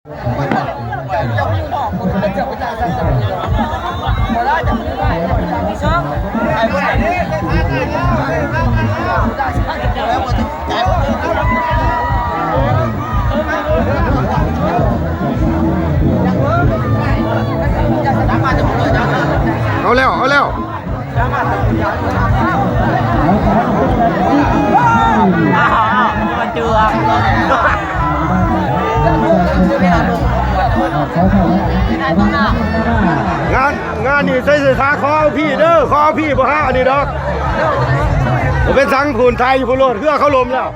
เอาแล้วเอาแล้วมาเจองานนี่ใส่ขาคอพี่เด้อคอพี่บ่ฮะอันนี้ดอกผมเป็นสังขุนไทยอยู่พลโลดเพื่อเขาลมแล้ว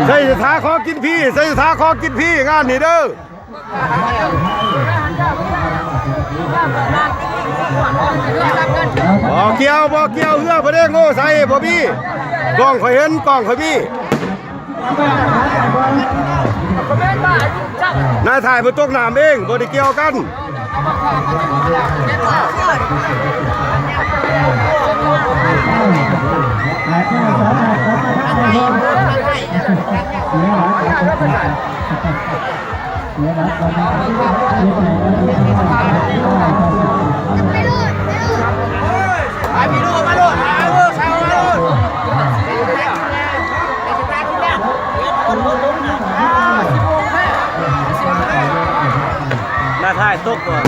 ใส่ขาคอกินพี่ใส่ขาคอกินพี่งานนี่เด้อบ่เกี่ยวเพื่อประเด็นโง่ใส่บ่พี่กล้องข่อยเห็นกล้องข่อยพี่นายถ่ายบนโต๊ะน้ำเองบ่ได้เกี่ยวกันหน้าท้ายตกก่อน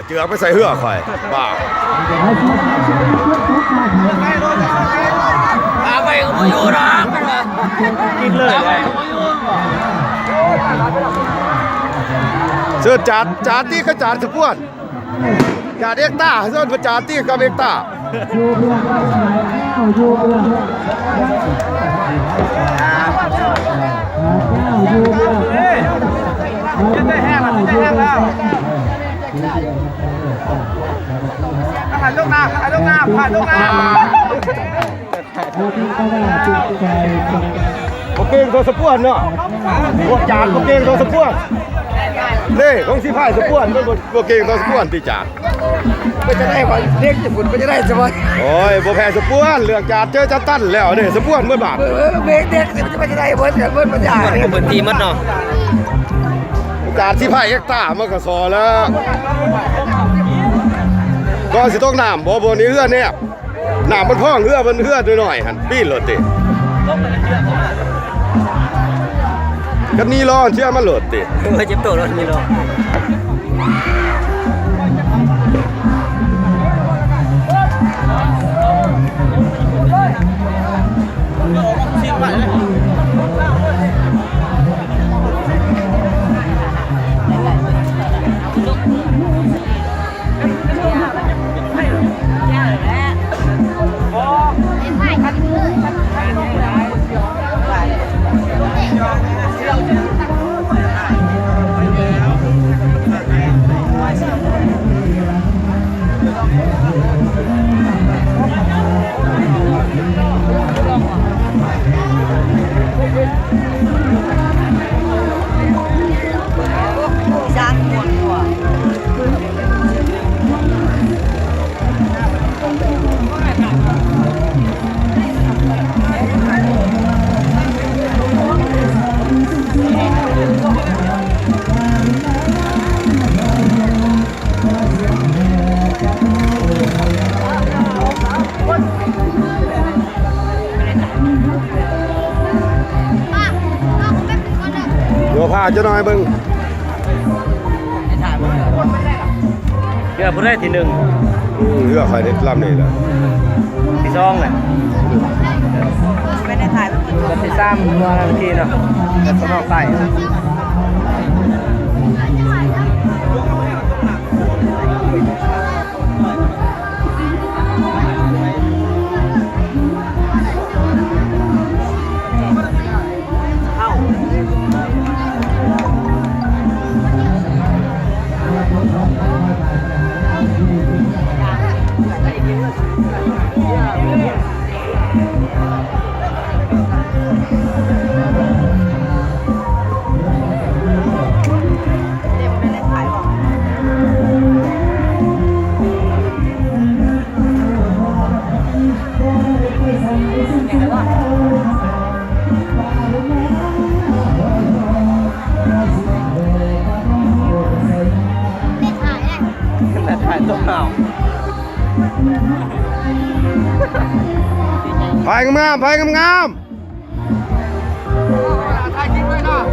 เจือกไปใส่เหือกข่อยบ้าไปก็ไม่อยู่นะกินเลยเสื้อจัดที่กระจาดสะพวนจัดเอกต้าเสื้อประจาดที่กับเอกต้าจะได้แห้งแล้วจะได้แห้งแล้วผ่านลูกน้ำผ่านลูกน้ำผ่านลูกน้ำโอเคตัวสะพวนเนาะพวกจานโอเคตัวสะพวนนี่ของสิพายสะพวนมันโอเคตัวสะพวนที่จานไม่จะได้ผ่านเล็กจะฝุ่นไม่จะได้สบายโอ้ยบ่แพ้สะพวนเรื่องจานเจอจะตั้นแล้วนี่สะพวนเมื่อบาทเบรกเด็กมันจะได้เบิ้ลมันจะเหมือนทีมัดเนาะจานสิพายเอกต้ามันก็ซอแล้วก็สิต้องน้ำบ่นี้เฮือเนี่ยน้ำมันพ่องเฮือมันเฮือหน่อยหันปีนรถติกันนี่ร้อนเชื่อมันรถติเจ็บตัวรถนี่ร้อนพาจะน้อยเบิ่งเรือผู้ได้ที่หนึ่งเรือใครได้ลำนี่แหละที่สองเลยไม่ได้ถ่ายเป็นที่สามตัวนาทีเนาะแต่สมองไก่ พายงามพายงาม ถ่ายคลิปไว้เนาะ